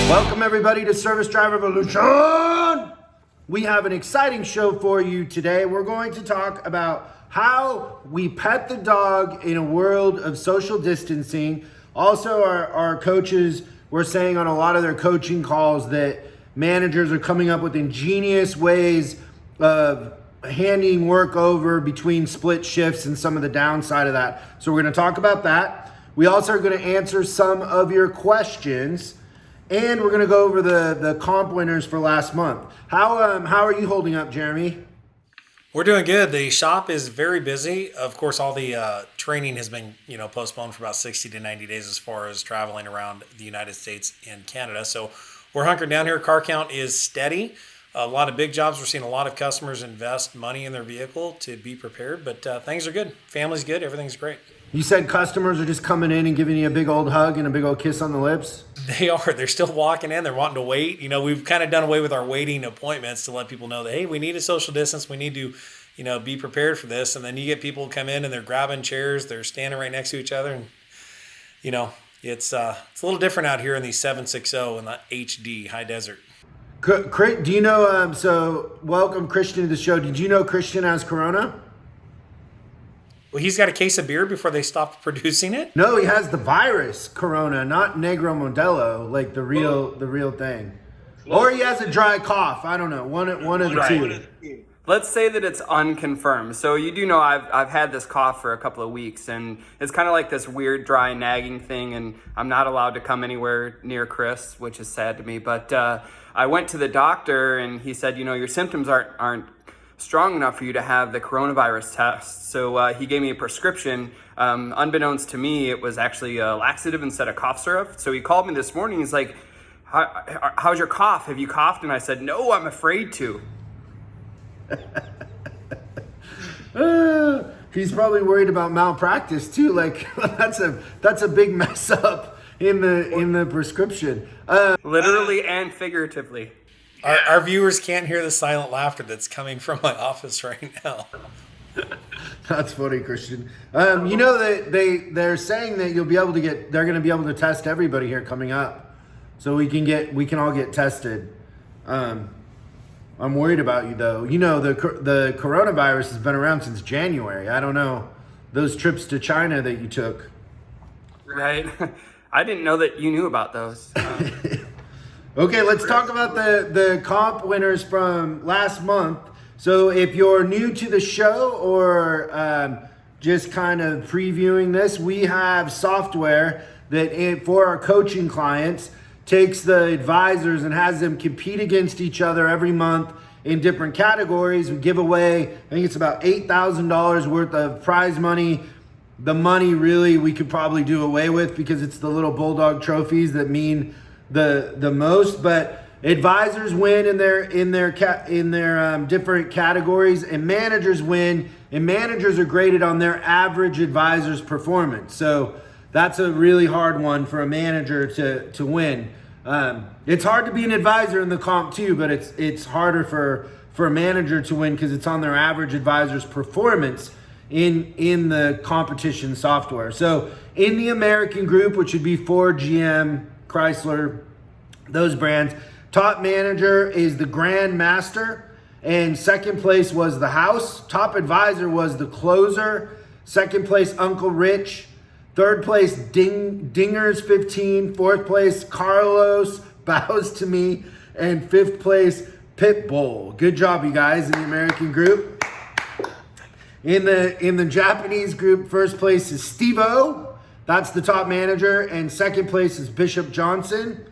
Welcome everybody to Service Drive Revolution. We have an exciting show for you today. We're going to talk about how we pet the dog in a world of social distancing. Also, our coaches were saying on a lot of their coaching calls that managers are coming up with ingenious ways of handing work over between split shifts and some of the downside of that. So we're going to talk about that. We also are going to answer some of your questions. And we're going to go over the comp winners for last month. How are you holding up, Jeremy? We're doing good. The shop is very busy. Of course, all the training has been postponed for about 60 to 90 days as far as traveling around the United States and Canada. So we're hunkering down here. Car count is steady. A lot of big jobs. We're seeing a lot of customers invest money in their vehicle to be prepared. But things are good. Family's good. Everything's great. You said customers are just coming in and giving you a big old hug and a big old kiss on the lips? They are. They're still walking in. They're wanting to wait. We've kind of done away with our waiting appointments to let people know that, hey, we need a social distance. We need to, be prepared for this. And then you get people come in and they're grabbing chairs. They're standing right next to each other. And, it's a little different out here in the 760 and the HD high desert. Do you know, so welcome Christian to the show. Did you know Christian has Corona? Well, he's got a case of beer before they stopped producing it? No, he has the virus, Corona, not Negro Modelo, like the real thing. Or he has a dry cough. I don't know. One of the two. Let's say that it's unconfirmed. So you do know I've had this cough for a couple of weeks, and it's kind of like this weird dry nagging thing, and I'm not allowed to come anywhere near Chris, which is sad to me. But I went to the doctor, and he said, your symptoms aren't strong enough for you to have the coronavirus test. So he gave me a prescription. Unbeknownst to me, it was actually a laxative instead of cough syrup. So he called me this morning. He's like, how's your cough? Have you coughed? And I said, no, I'm afraid to. He's probably worried about malpractice too. Like that's a big mess up in the prescription. Literally and figuratively. Our viewers can't hear the silent laughter that's coming from my office right now. That's funny, Christian. That they're saying that they're going to be able to test everybody here coming up, so we can all get tested. I'm worried about you though. The coronavirus has been around since January. I don't know those trips to China that you took. Right. I didn't know that you knew about those. Okay, let's talk about the comp winners from last month. So if you're new to the show or just kind of previewing this, we have software that for our coaching clients takes the advisors and has them compete against each other every month in different categories. We give away, I think it's about $8,000 worth of prize money. The money really we could probably do away with because it's the little bulldog trophies that mean the most, but advisors win in their different categories, and managers win, and managers are graded on their average advisor's performance. So that's a really hard one for a manager to win. It's hard to be an advisor in the comp too, but it's harder for a manager to win because it's on their average advisor's performance in the competition software. So in the American group, which would be Ford, GM, Chrysler, those brands, top manager is the Grand Master, and second place was the House. Top advisor was the Closer. Second place, Uncle Rich. Third place, Dingers 15. Fourth place, Carlos Bows to Me. And fifth place, Pitbull. Good job, you guys, in the American group. In the Japanese group, first place is Steve-O. That's the top manager. And second place is Bishop Johnson.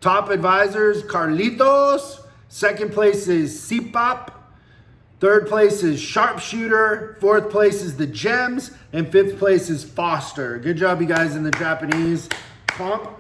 Top advisors, Carlitos. Second place is CPAP. Third place is Sharpshooter. Fourth place is the Gems. And fifth place is Foster. Good job, you guys, in the Japanese comp.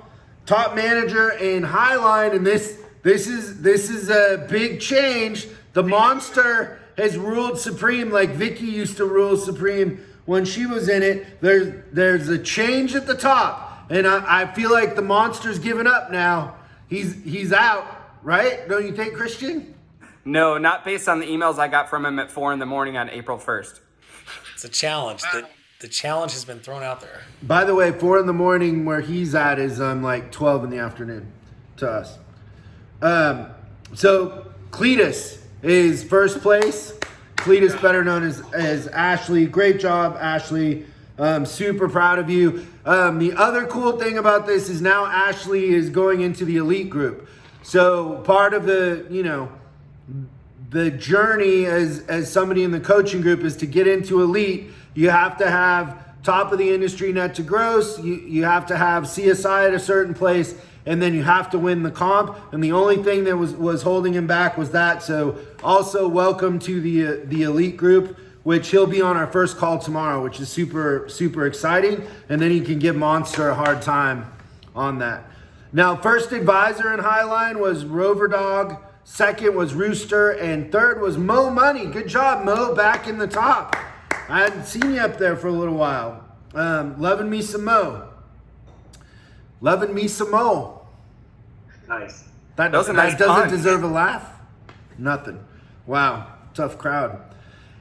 Top manager in Highline. And this is a big change. The Monster has ruled supreme like Vicky used to rule supreme when she was in it. There's a change at the top, and I feel like the Monster's given up now. He's out, right? Don't you think, Christian? No, not based on the emails I got from him at 4 a.m. on April 1st. It's a challenge. The challenge has been thrown out there. By the way, 4 a.m. where he's at is like 12 in the afternoon. to us. So Cletus is first place. Cletus, better known as Ashley. Great job, Ashley. Super proud of you. The other cool thing about this is now Ashley is going into the elite group. So part of the, the journey as somebody in the coaching group is to get into elite. You have to have top of the industry net to gross. You have to have CSI at a certain place, and then you have to win the comp. And the only thing that was holding him back was that. So also welcome to the elite group, which he'll be on our first call tomorrow, which is super, super exciting. And then he can give Monster a hard time on that. Now, first advisor in Highline was Rover Dog. Second was Rooster. And third was Mo Money. Good job, Mo, back in the top. I hadn't seen you up there for a little while. Loving me some Mo. Loving me some Mo. Nice. That was a nice doesn't pun. deserve a laugh? Nothing. Wow. Tough crowd.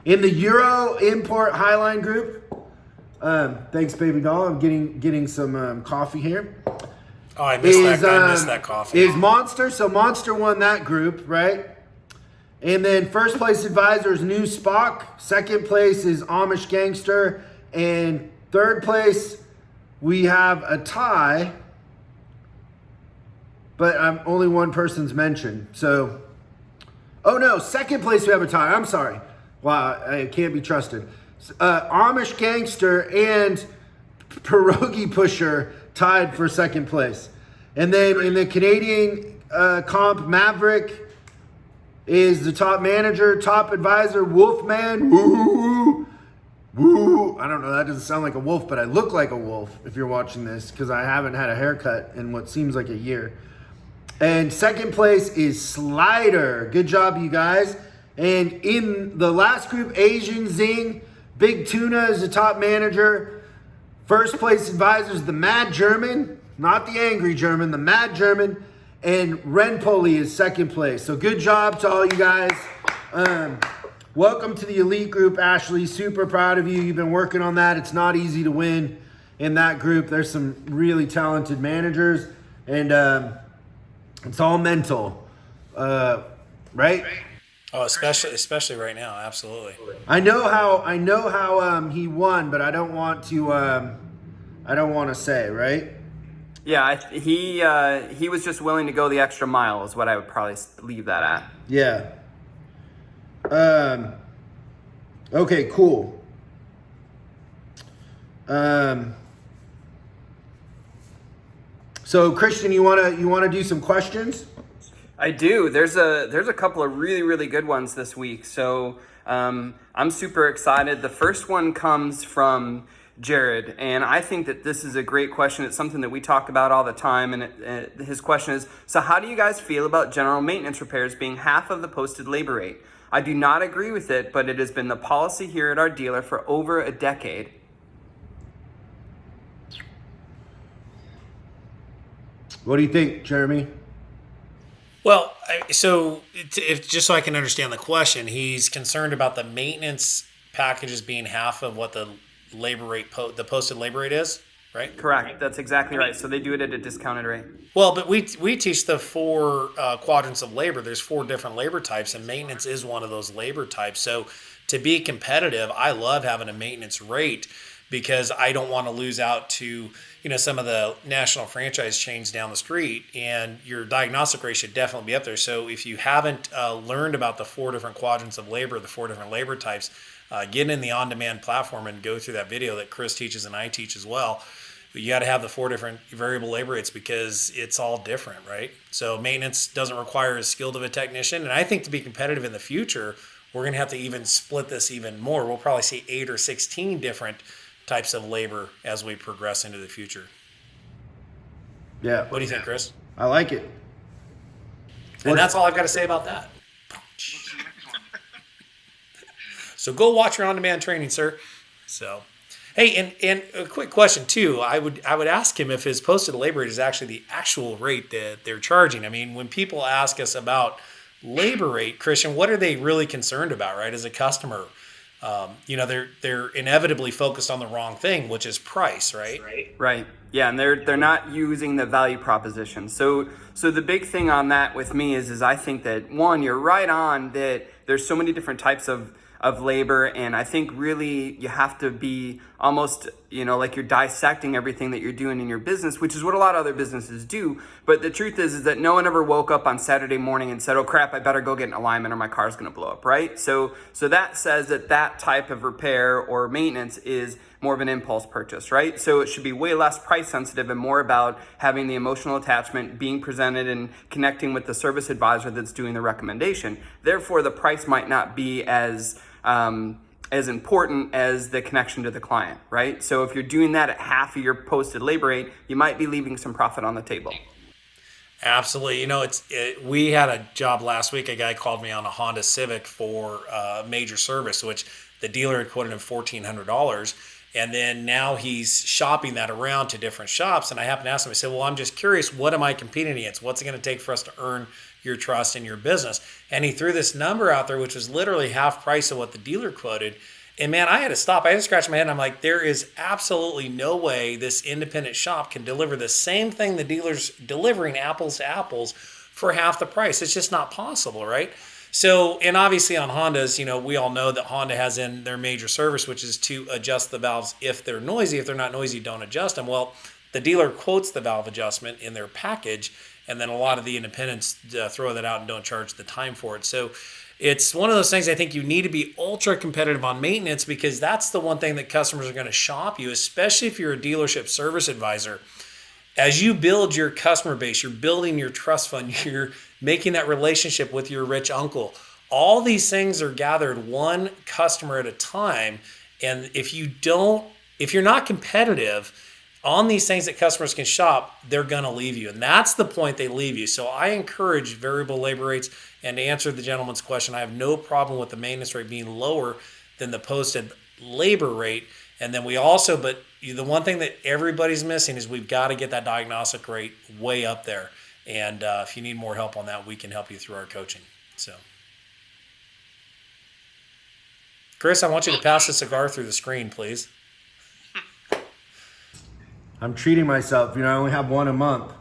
In the Euro Import Highline group, thanks, baby doll. I'm getting some coffee here. Oh, I missed that coffee. Is Monster. So Monster won that group, right? And then first place advisor is New Spock. Second place is Amish Gangster. And third place, we have a tie. But only one person's mentioned. So, oh no, second place we have a tie. I'm sorry. Wow, I can't be trusted. Amish Gangster and Pierogi Pusher tied for second place. And then in the Canadian comp, Maverick is the top manager, top advisor, Wolfman. Woo, woo. I don't know, that doesn't sound like a wolf, but I look like a wolf if you're watching this because I haven't had a haircut in what seems like a year. And second place is Slider. Good job, you guys. And in the last group, Asian Zing, Big Tuna is the top manager. First place advisor is the Mad German, not the Angry German, the Mad German. And Ren Poli is second place. So good job to all you guys. Welcome to the elite group, Ashley. Super proud of you. You've been working on that. It's not easy to win in that group. There's some really talented managers. And it's all mental, right? Oh, especially right now, absolutely. I know how he won, but I don't want to say, right? Yeah, he was just willing to go the extra mile is what I would probably leave that at. Yeah. Okay, cool. So Christian, you wanna do some questions? I do. There's a couple of really, really good ones this week. So I'm super excited. The first one comes from Jared, and I think that this is a great question. It's something that we talk about all the time, and his question is, so how do you guys feel about general maintenance repairs being half of the posted labor rate? I do not agree with it, but it has been the policy here at our dealer for over a decade. What do you think, Jeremy? Well, just so I can understand the question, he's concerned about the maintenance packages being half of what the labor rate, the posted labor rate is, right? Correct. That's exactly right. So they do it at a discounted rate. Well, but we teach the four quadrants of labor. There's four different labor types, and maintenance is one of those labor types. So to be competitive, I love having a maintenance rate because I don't want to lose out to some of the national franchise chains down the street, and your diagnostic rate should definitely be up there. So if you haven't learned about the four different quadrants of labor, the four different labor types, get in the on-demand platform and go through that video that Chris teaches and I teach as well. You got to have the four different variable labor rates because it's all different, right? So maintenance doesn't require as skilled of a technician, and I think to be competitive in the future, we're going to have to even split this even more. We'll probably see 8 or 16 different types of labor as we progress into the future. Yeah. What do you think, Chris? I like it. And that's all I've got to say about that. So go watch your on-demand training, sir. So, hey, and a quick question too. I would ask him if his posted labor rate is actually the actual rate that they're charging. I mean, when people ask us about labor rate, Christian, what are they really concerned about, right? As a customer, they're inevitably focused on the wrong thing, which is price, right? Right. Yeah, and they're not using the value proposition. So the big thing on that with me is I think that, one, you're right on that there's so many different types of labor, and I think really you have to be almost, like you're dissecting everything that you're doing in your business, which is what a lot of other businesses do. But the truth is that no one ever woke up on Saturday morning and said, oh crap, I better go get an alignment or my car's gonna blow up, right? So that says that type of repair or maintenance is more of an impulse purchase, right? So it should be way less price sensitive and more about having the emotional attachment, being presented and connecting with the service advisor that's doing the recommendation. Therefore, the price might not be as important as the connection to the client, right? So if you're doing that at half of your posted labor rate, you might be leaving some profit on the table. Absolutely. We had a job last week. A guy called me on a Honda Civic for major service, which the dealer had quoted him $1,400. And then now he's shopping that around to different shops. And I happened to ask him, I said, well, I'm just curious, what am I competing against? What's it going to take for us to earn your trust in your business? And he threw this number out there, which was literally half price of what the dealer quoted. And man, I had to stop. I had to scratch my head. And I'm like, there is absolutely no way this independent shop can deliver the same thing the dealer's delivering, apples to apples, for half the price. It's just not possible, right? So, and obviously on Hondas, we all know that Honda has in their major service, which is to adjust the valves if they're noisy. If they're not noisy, don't adjust them. Well, the dealer quotes the valve adjustment in their package, and then a lot of the independents throw that out and don't charge the time for it. So it's one of those things I think you need to be ultra competitive on maintenance, because that's the one thing that customers are going to shop you, especially if you're a dealership service advisor. As you build your customer base, you're building your trust fund, you're making that relationship with your rich uncle. All these things are gathered one customer at a time. And if you're not competitive on these things that customers can shop, they're going to leave you. And that's the point they leave you. So I encourage variable labor rates. And to answer the gentleman's question, I have no problem with the maintenance rate being lower than the posted labor rate. And then but the one thing that everybody's missing is we've got to get that diagnostic rate way up there. And if you need more help on that, we can help you through our coaching. So, Chris, I want you to pass the cigar through the screen, please. I'm treating myself. I only have one a month.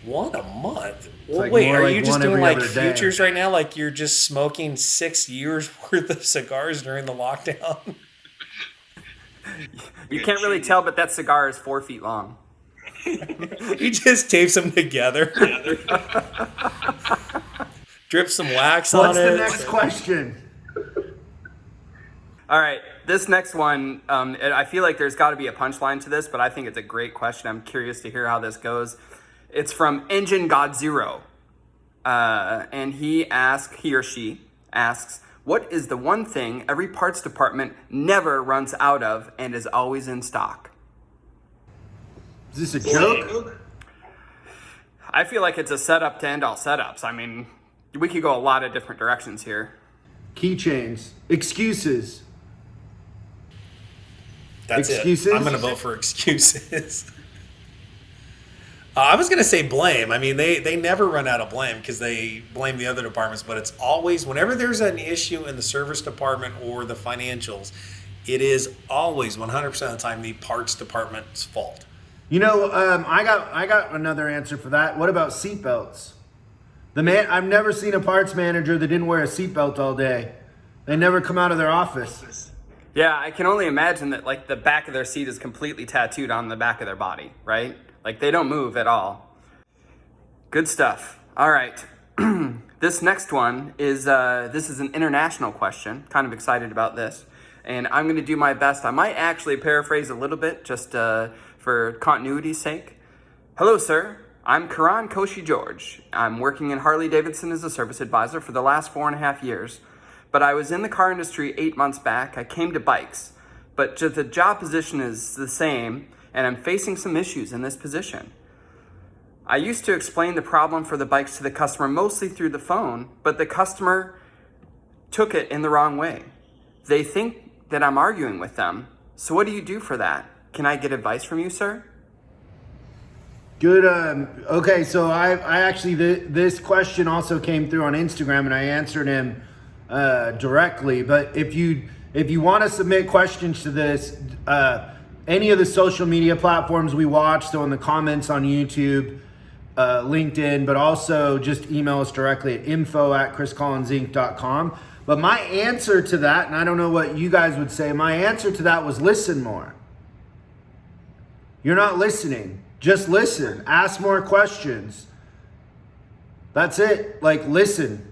One a month? Well, like wait, more are like you just one doing every like other day. futures right now? Like you're just smoking 6 years worth of cigars during the lockdown? You can't really tell, but that cigar is 4 feet long. He just tapes them together. Drip some wax on it. What's the next question? All right, this next one, I feel like there's got to be a punchline to this, but I think it's a great question. I'm curious to hear how this goes. It's from Engine God Zero, and he or she asks, what is the one thing every parts department never runs out of and is always in stock? Is this a joke? I feel like it's a setup to end all setups. I mean, we could go a lot of different directions here. Keychains. Excuses. That's Excuses? it. I'm going to vote for excuses. I was going to say blame. I mean, they never run out of blame because they blame the other departments, but it's always, whenever there's an issue in the service department or the financials, it is always 100% of the time the parts department's fault. I got another answer for that. What about seatbelts? I've never seen a parts manager that didn't wear a seatbelt all day. They never come out of their office. Yeah, I can only imagine that like the back of their seat is completely tattooed on the back of their body, right? Like they don't move at all. Good stuff. All right. This next one is this is an international question. Kind of excited about this. And I'm going to do my best. I might actually paraphrase a little bit just for continuity's sake. Hello, sir. I'm Karan Koshi George. I'm working in Harley-Davidson as a service advisor for the last 4.5 years. But I was in the car industry 8 months back. I came to bikes. But the job position is the same, and I'm facing some issues in this position. I used to explain the problem for the bikes to the customer mostly through the phone, but the customer took it in the wrong way. They think that I'm arguing with them. So what do you do for that? Can I get advice from you, sir? Good. Okay, so I actually, this question also came through on Instagram, and I answered him directly. But if you want to submit questions to this, any of the social media platforms we watch, so in the comments on YouTube, LinkedIn, but also just email us directly at info@chriscollinsinc.com. But my answer to that, and I don't know what you guys would say, my answer to that was listen more. You're not listening. Just listen. Ask more questions. That's it. Like, listen.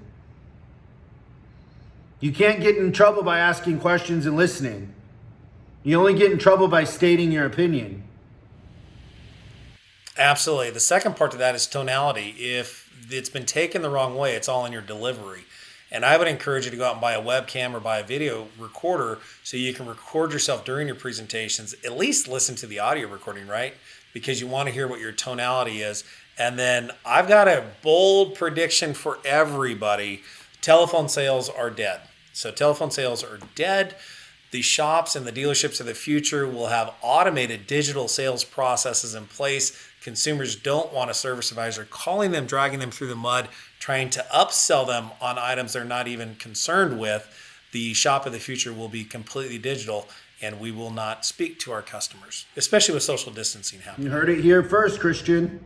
You can't get in trouble by asking questions and listening. You only get in trouble by stating your opinion. Absolutely. The second part to that is tonality. If it's been taken the wrong way, it's all in your delivery. And I would encourage you to go out and buy a webcam or buy a video recorder so you can record yourself during your presentations. At least listen to the audio recording, right? Because you want to hear what your tonality is. And then I've got a bold prediction for everybody. Telephone sales are dead. So telephone sales are dead. The shops and the dealerships of the future will have automated digital sales processes in place. Consumers don't want a service advisor calling them, dragging them through the mud, trying to upsell them on items they're not even concerned with. The shop of the future will be completely digital, and we will not speak to our customers, especially with social distancing happening. You heard it here first, Christian.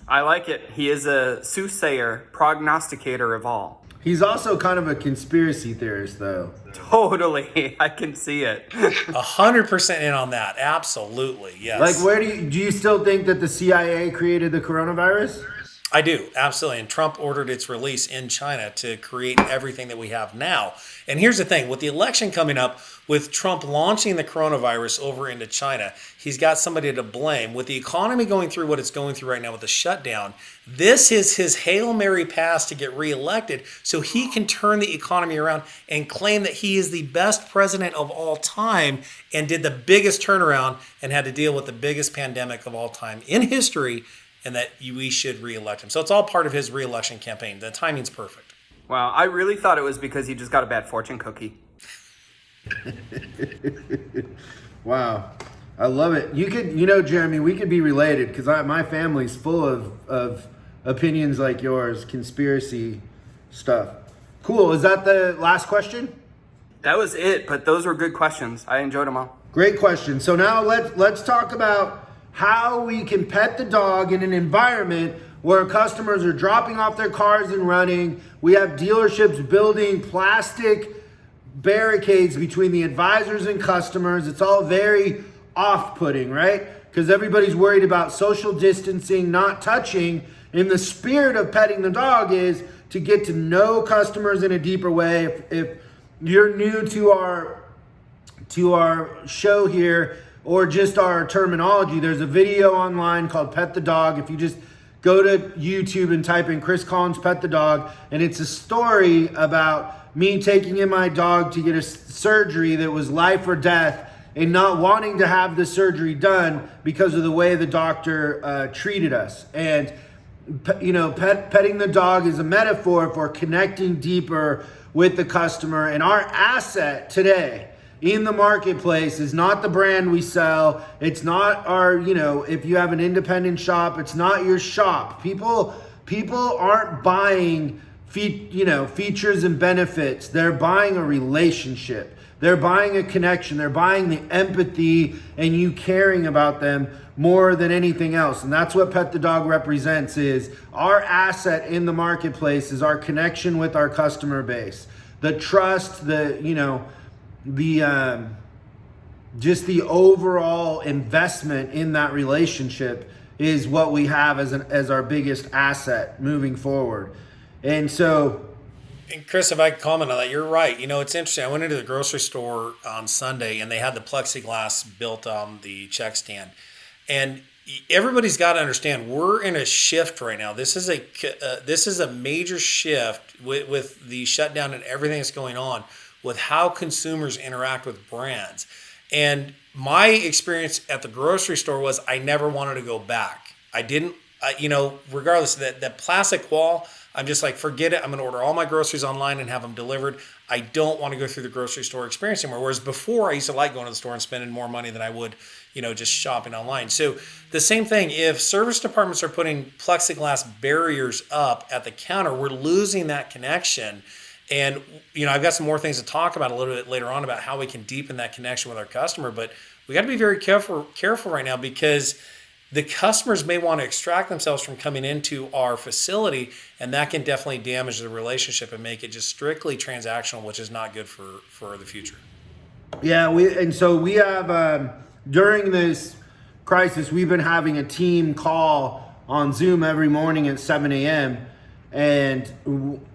I like it. He is a soothsayer, prognosticator of all. He's also kind of a conspiracy theorist, though. Totally. I can see it. 100% in on that. Absolutely. Yes. Like, where do you still think that the CIA created the coronavirus? I do, absolutely. And Trump ordered its release in China to create everything that we have now. And here's the thing, with the election coming up, with Trump launching the coronavirus over into China, he's got somebody to blame. With the economy going through what it's going through right now with the shutdown, this is his Hail Mary pass to get reelected so he can turn the economy around and claim that he is the best president of all time and did the biggest turnaround and had to deal with the biggest pandemic of all time in history, and that we should reelect him. So it's all part of his reelection campaign. The timing's perfect. Wow, I really thought it was because he just got a bad fortune cookie. Wow. I love it. You could, Jeremy, we could be related because my family's full of opinions like yours, conspiracy stuff. Cool. Is that the last question? That was it, but those were good questions. I enjoyed them all. Great question. So now let's talk about how we can pet the dog in an environment where customers are dropping off their cars and running. We have dealerships building plastic barricades between the advisors and customers. It's all very off-putting, right? Because everybody's worried about social distancing, not touching. And the spirit of petting the dog is to get to know customers in a deeper way. If you're new to our show here, or just our terminology, there's a video online called Pet the Dog. If you just go to YouTube and type in Chris Collins Pet the Dog, and it's a story about me taking in my dog to get a surgery that was life or death and not wanting to have the surgery done because of the way the doctor treated us. And petting the dog is a metaphor for connecting deeper with the customer. And our asset today in the marketplace is not the brand we sell. It's not our, if you have an independent shop, it's not your shop. People aren't buying features and benefits. They're buying a relationship. They're buying a connection. They're buying the empathy and you caring about them more than anything else. And that's what Pet the Dog represents, is our asset in the marketplace is our connection with our customer base. The trust, just the overall investment in that relationship is what we have as our biggest asset moving forward. And so, and Chris, if I could comment on that, you're right. It's interesting. I went into the grocery store on Sunday and they had the plexiglass built on the check stand. And everybody's got to understand, we're in a shift right now. This is a major shift with the shutdown and everything that's going on with how consumers interact with brands. And my experience at the grocery store was I never wanted to go back. I didn't, regardless of that plastic wall, I'm just like, forget it. I'm going to order all my groceries online and have them delivered. I don't want to go through the grocery store experience anymore. Whereas before, I used to like going to the store and spending more money than I would, just shopping online. So the same thing, if service departments are putting plexiglass barriers up at the counter, we're losing that connection. And, I've got some more things to talk about a little bit later on about how we can deepen that connection with our customer. But we got to be very careful right now, because the customers may want to extract themselves from coming into our facility, and that can definitely damage the relationship and make it just strictly transactional, which is not good for the future. Yeah, we have during this crisis, we've been having a team call on Zoom every morning at 7 a.m. And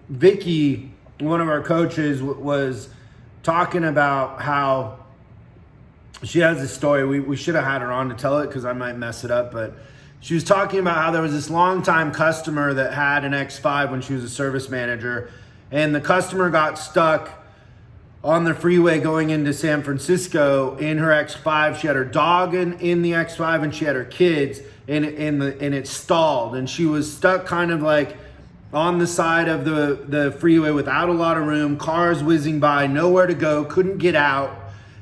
Vicky, one of our coaches, was talking about how she has this story. We should have had her on to tell it because I might mess it up, but she was talking about how there was this longtime customer that had an X5 when she was a service manager, and the customer got stuck on the freeway going into San Francisco in her X5. She had her dog in the X5, and she had her kids, and it stalled, and she was stuck kind of like on the side of the freeway without a lot of room, cars whizzing by, nowhere to go, couldn't get out.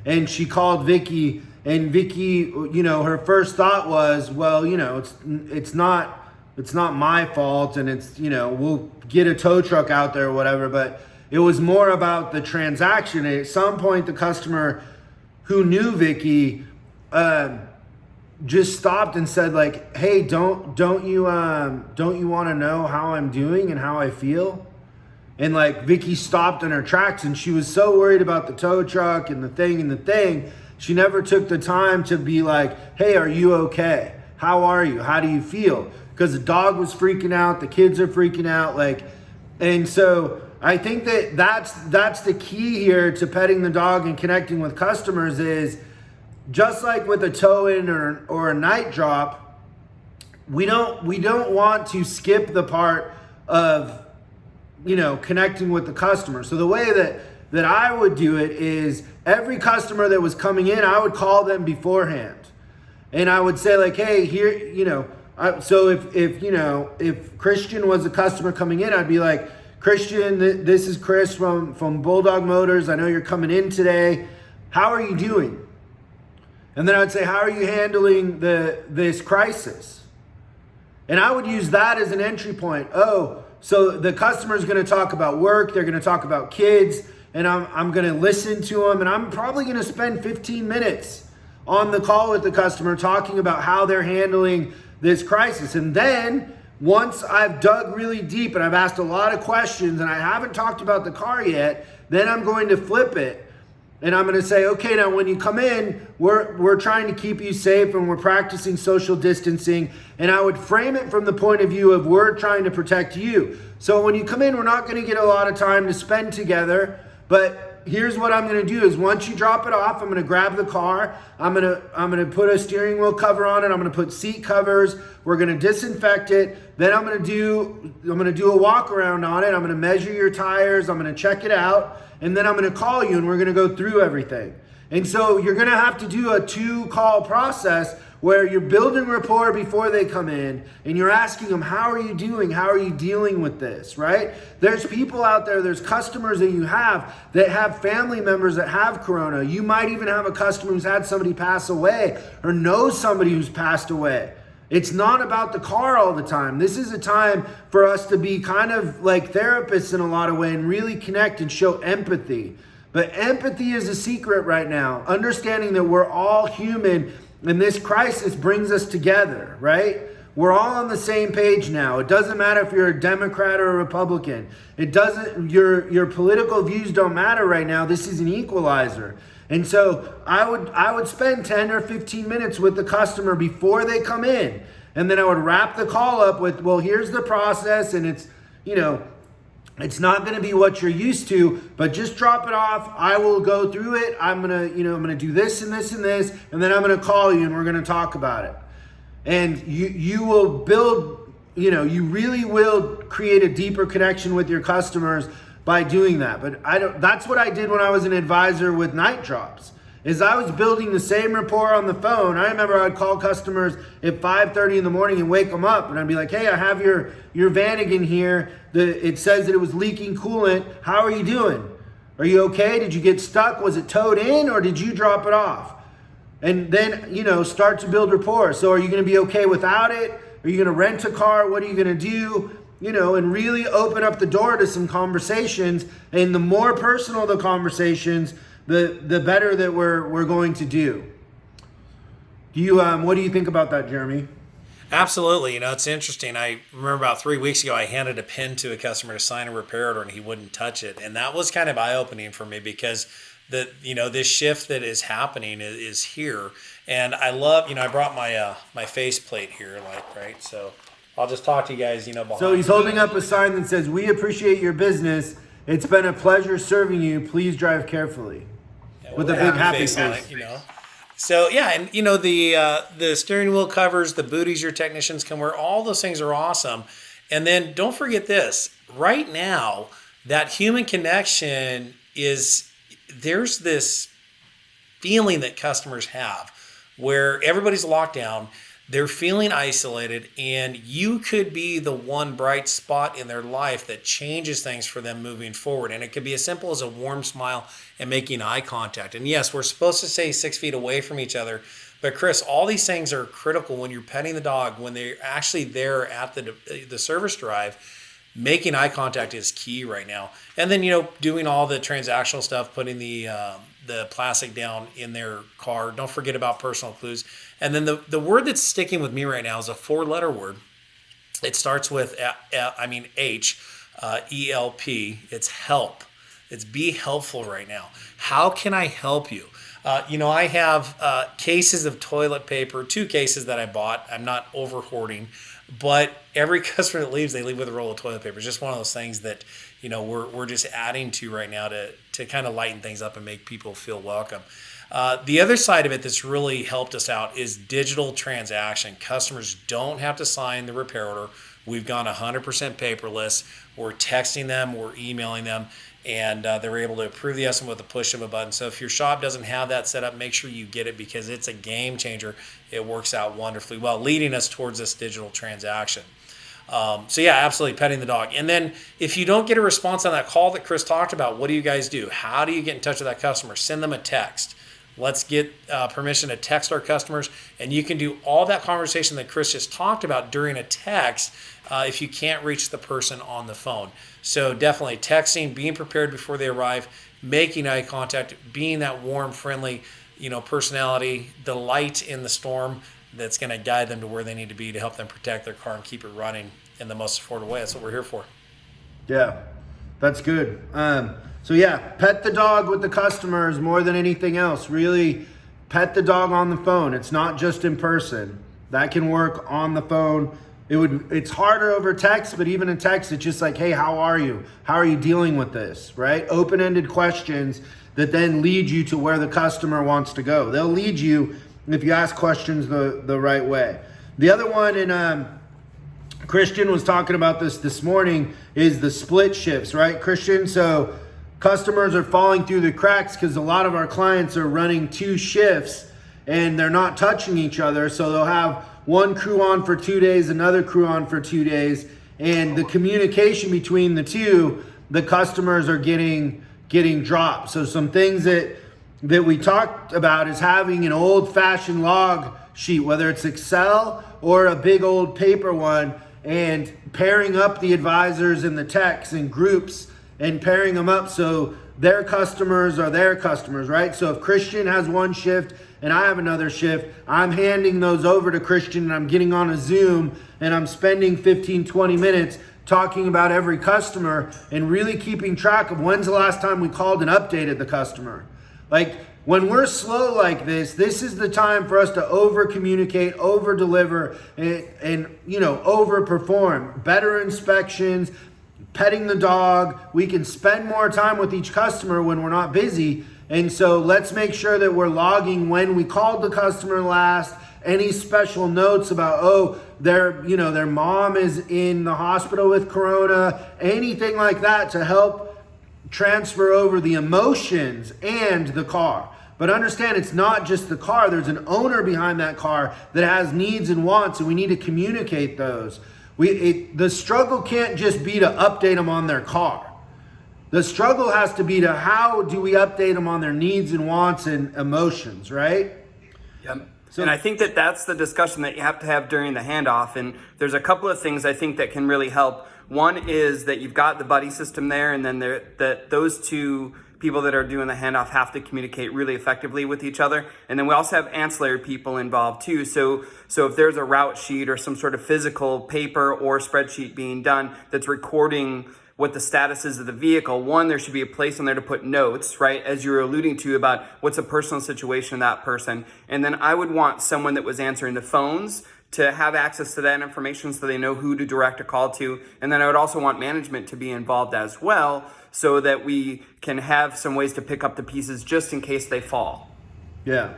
And she called Vicky, and Vicky, her first thought was, well, it's not my fault, and it's, we'll get a tow truck out there or whatever. But it was more about the transaction. And at some point, the customer who knew Vicky just stopped and said, like, hey, don't you want to know how I'm doing and how I feel? And like Vicky stopped in her tracks, and she was so worried about the tow truck and the thing, she never took the time to be like, hey, are you okay? How are you? How do you feel? Because the dog was freaking out, the kids are freaking out, and so I think that's the key here to petting the dog and connecting with customers is just like with a tow-in or a night drop, we don't want to skip the part of connecting with the customer. So the way that I would do it is every customer that was coming in, I would call them beforehand. And I would say like, hey, here, so if Christian was a customer coming in, I'd be like, Christian, this is Chris from Bulldog Motors. I know you're coming in today. How are you doing? And then I'd say, how are you handling this crisis? And I would use that as an entry point. Oh, so the customer is going to talk about work. They're going to talk about kids, and I'm going to listen to them. And I'm probably going to spend 15 minutes on the call with the customer talking about how they're handling this crisis. And then once I've dug really deep and I've asked a lot of questions and I haven't talked about the car yet, then I'm going to flip it. And I'm going to say, okay, now when you come in, we're trying to keep you safe and we're practicing social distancing. And I would frame it from the point of view of we're trying to protect you. So when you come in, we're not going to get a lot of time to spend together. But here's what I'm going to do is once you drop it off, I'm going to grab the car. I'm going to put a steering wheel cover on it. I'm going to put seat covers. We're going to disinfect it. Then I'm going to do a walk around on it. I'm going to measure your tires. I'm going to check it out. And then I'm going to call you and we're going to go through everything. And so you're going to have to do a 2-call process where you're building rapport before they come in and you're asking them, how are you doing? How are you dealing with this, right? There's people out there, there's customers that you have that have family members that have corona. You might even have a customer who's had somebody pass away or knows somebody who's passed away. It's not about the car all the time. This is a time for us to be kind of like therapists in a lot of ways and really connect and show empathy. But empathy is a secret right now. Understanding that we're all human and this crisis brings us together, right? We're all on the same page now. It doesn't matter if you're a Democrat or a Republican. It doesn't, your political views don't matter right now. This is an equalizer. And so I would spend 10 or 15 minutes with the customer before they come in. And then I would wrap the call up with, well, here's the process. And it's, it's not going to be what you're used to, but just drop it off. I will go through it. I'm going to do this and this and this. And then I'm going to call you and we're going to talk about it. And you will build, you really will create a deeper connection with your customers by doing that. But that's what I did when I was an advisor with night drops, is I was building the same rapport on the phone. I remember I'd call customers at 5:30 in the morning and wake them up. And I'd be like, hey, I have your Vanagon here. It says that it was leaking coolant. How are you doing? Are you okay? Did you get stuck? Was it towed in or did you drop it off? And then, start to build rapport. So are you going to be okay without it? Are you going to rent a car? What are you going to do? And really open up the door to some conversations. And the more personal the conversations, the better that we're going to do. Do you what do you think about that, Jeremy? Absolutely. It's interesting. I remember about 3 weeks ago, I handed a pen to a customer to sign a repair order and he wouldn't touch it. And that was kind of eye-opening for me because this shift that is happening is here. And I love, I brought my face plate here, right? So I'll just talk to you guys, behind. So he's holding up a sign that says, "We appreciate your business. It's been a pleasure serving you. Please drive carefully." With a big happy face. On it, So yeah, and the steering wheel covers, the booties your technicians can wear, all those things are awesome. And then don't forget this. Right now, that human connection there's this feeling that customers have where everybody's locked down, they're feeling isolated, and you could be the one bright spot in their life that changes things for them moving forward. And it could be as simple as a warm smile and making eye contact. And yes, we're supposed to stay 6 feet away from each other, but Chris, all these things are critical when you're petting the dog, when they're actually there at the service drive. Making eye contact is key right now. And then, doing all the transactional stuff, putting the plastic down in their car. Don't forget about personal clues. And then the word that's sticking with me right now is a 4-letter word. It starts with, H, E-L-P. It's help. It's be helpful right now. How can I help you? I have cases of toilet paper, 2 cases that I bought. I'm not over hoarding, but every customer that leaves, they leave with a roll of toilet paper. It's just one of those things that, we're just adding to right now to kind of lighten things up and make people feel welcome. The other side of it that's really helped us out is digital transaction. Customers don't have to sign the repair order. We've gone 100% paperless. We're texting them, we're emailing them, and they're able to approve the estimate with the push of a button. So if your shop doesn't have that set up, make sure you get it because it's a game changer. It works out wonderfully well, leading us towards this digital transaction. So yeah, absolutely petting the dog. And then if you don't get a response on that call that Chris talked about, what do you guys do? How do you get in touch with that customer? Send them a text. Let's get permission to text our customers, and you can do all that conversation that Chris just talked about during a text if you can't reach the person on the phone. So definitely texting, being prepared before they arrive, making eye contact, being that warm, friendly, personality, the light in the storm that's going to guide them to where they need to be to help them protect their car and keep it running in the most affordable way. That's what we're here for. Yeah, that's good. So yeah, pet the dog with the customers more than anything else. Really pet the dog on the phone. It's not just in person. That can work on the phone. It's harder over text, but even in text, it's just like, hey, how are you? How are you dealing with this, right? Open-ended questions that then lead you to where the customer wants to go. They'll lead you if you ask questions the right way. The other one, and Christian was talking about this morning, is the split shifts, right, Christian? So customers are falling through the cracks because a lot of our clients are running 2 shifts and they're not touching each other. So they'll have one crew on for 2 days, another crew on for 2 days. And the communication between the two, the customers are getting dropped. So some things that we talked about is having an old-fashioned log sheet, whether it's Excel or a big old paper one, and pairing up the advisors and the techs in groups and pairing them up so their customers are their customers, right? So if Christian has one shift and I have another shift, I'm handing those over to Christian and I'm getting on a Zoom and I'm spending 15, 20 minutes talking about every customer and really keeping track of when's the last time we called and updated the customer. Like when we're slow like this is the time for us to over communicate, over deliver, and over perform. Better inspections, petting the dog. We can spend more time with each customer when we're not busy. And so let's make sure that we're logging when we called the customer last, any special notes about, their mom is in the hospital with corona, anything like that to help transfer over the emotions and the car. But understand, it's not just the car. There's an owner behind that car that has needs and wants, and we need to communicate those. The struggle can't just be to update them on their car. The struggle has to be to how do we update them on their needs and wants and emotions, right? Yep. And I think that's the discussion that you have to have during the handoff. And there's a couple of things I think that can really help. One is that you've got the buddy system there, and then that those two people that are doing the handoff have to communicate really effectively with each other. And then we also have ancillary people involved too. So if there's a route sheet or some sort of physical paper or spreadsheet being done that's recording what the status is of the vehicle, one, there should be a place on there to put notes, right? As you were alluding to about what's a personal situation of that person. And then I would want someone that was answering the phones to have access to that information so they know who to direct a call to. And then I would also want management to be involved as well so that we can have some ways to pick up the pieces just in case they fall. Yeah.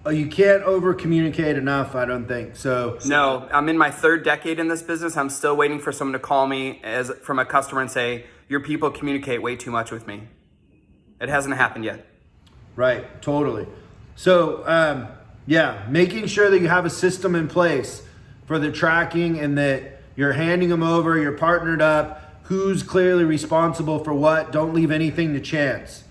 You can't over communicate enough, I don't think. So no, I'm in my 3rd decade in this business. I'm still waiting for someone to call me from a customer and say, your people communicate way too much with me. It hasn't happened yet. Right, totally. So, yeah, making sure that you have a system in place for the tracking and that you're handing them over, you're partnered up, who's clearly responsible for what, don't leave anything to chance.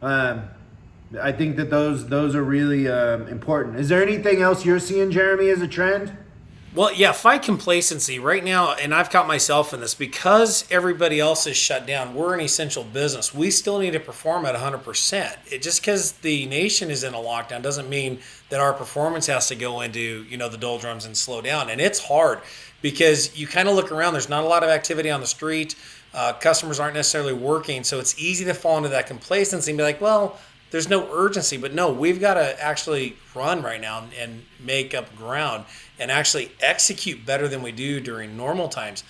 I think that those are really important. Is there anything else you're seeing, Jeremy, as a trend? Well, yeah, fight complacency right now, and I've caught myself in this, because everybody else is shut down. We're an essential business. We still need to perform at 100%. Just because the nation is in a lockdown doesn't mean that our performance has to go into, the doldrums and slow down. And it's hard because you kind of look around. There's not a lot of activity on the street. Customers aren't necessarily working, so it's easy to fall into that complacency and be like, well, there's no urgency. But no, we've got to actually run right now and make up ground and actually execute better than we do during normal times.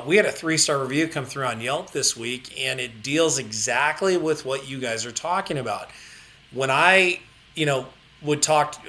We had a 3-star review come through on Yelp this week, and it deals exactly with what you guys are talking about. When I, would talk,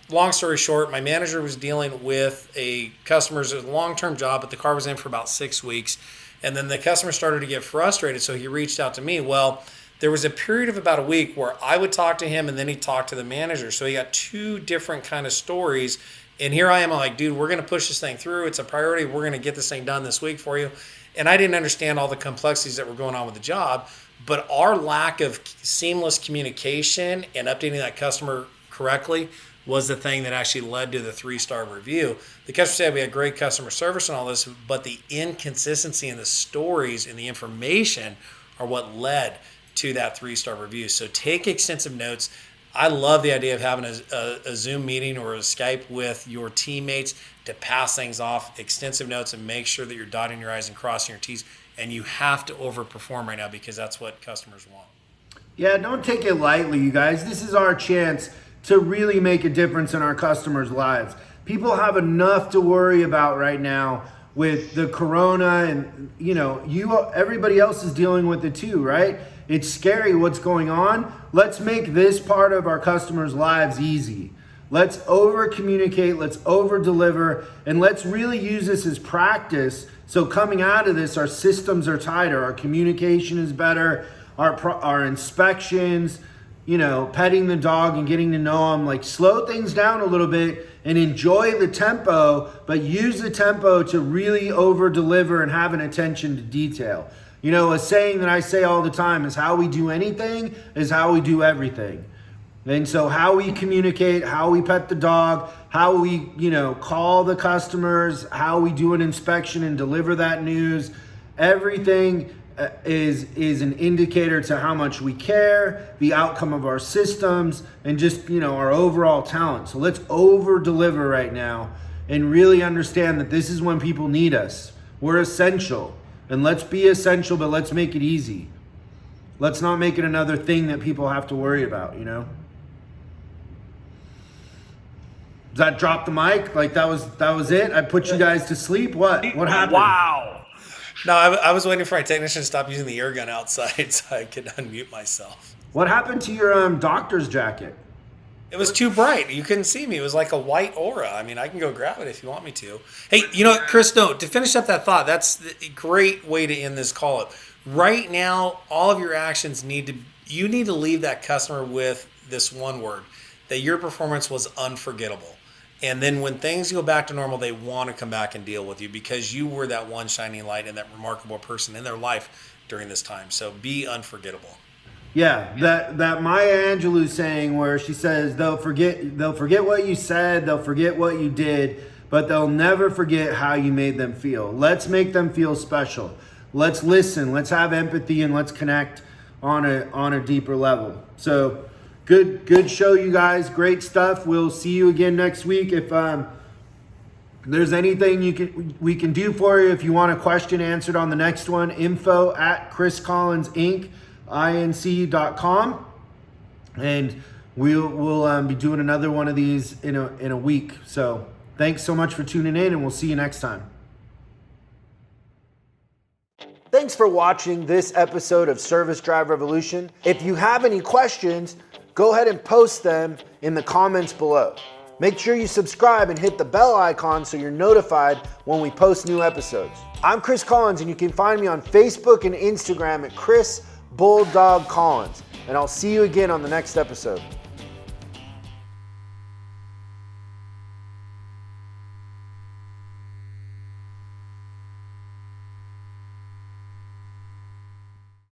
long story short, my manager was dealing with a customer's long-term job, but the car was in for about 6 weeks. And then the customer started to get frustrated, so he reached out to me. Well, there was a period of about a week where I would talk to him and then he'd talk to the manager. So he got 2 different kind of stories. And here I am, I'm like, dude, we're going to push this thing through. It's a priority. We're going to get this thing done this week for you. And I didn't understand all the complexities that were going on with the job. But our lack of seamless communication and updating that customer correctly was the thing that actually led to the 3-star review. The customer said we had great customer service and all this, but the inconsistency in the stories and the information are what led to that 3-star review. So take extensive notes. I love the idea of having a Zoom meeting or a Skype with your teammates to pass things off, extensive notes, and make sure that you're dotting your I's and crossing your T's. And you have to overperform right now because that's what customers want. Yeah, don't take it lightly, you guys. This is our chance to really make a difference in our customers' lives. People have enough to worry about right now with the corona, and everybody else is dealing with it too, right? It's scary what's going on. Let's make this part of our customers' lives easy. Let's over communicate, let's over deliver, and let's really use this as practice. So coming out of this, our systems are tighter, our communication is better, our inspections, petting the dog and getting to know them, like slow things down a little bit and enjoy the tempo, but use the tempo to really over deliver and have an attention to detail. A saying that I say all the time is how we do anything is how we do everything. And so how we communicate, how we pet the dog, how we, call the customers, how we do an inspection and deliver that news, everything is an indicator to how much we care, the outcome of our systems, and just, our overall talent. So let's over deliver right now and really understand that this is when people need us. We're essential. And let's be essential, but let's make it easy. Let's not make it another thing that people have to worry about, Does that drop the mic? Like that was it? I put you guys to sleep? What happened? Wow. No, I was waiting for my technician to stop using the air gun outside so I could unmute myself. What happened to your doctor's jacket? It was too bright. You couldn't see me. It was like a white aura. I mean, I can go grab it if you want me to. Hey, Chris, no, to finish up that thought, that's a great way to end this call up. Right now, all of your actions you need to leave that customer with this one word, that your performance was unforgettable. And then when things go back to normal, they want to come back and deal with you because you were that one shining light and that remarkable person in their life during this time. So be unforgettable. Yeah, that Maya Angelou saying where she says they'll forget what you said, they'll forget what you did, but they'll never forget how you made them feel. Let's make them feel special. Let's listen, let's have empathy, and let's connect on a deeper level. So good show, you guys. Great stuff. We'll see you again next week. If there's anything we can do for you, if you want a question answered on the next one, info@chriscollinsinc.com, and we'll be doing another one of these in a week. So thanks so much for tuning in, and we'll see you next time. Thanks for watching this episode of Service Drive Revolution. If you have any questions, go ahead and post them in the comments below. Make sure you subscribe and hit the bell icon so you're notified when we post new episodes. I'm Chris Collins, and you can find me on Facebook and Instagram at Chris Bulldog Collins. And I'll see you again on the next episode.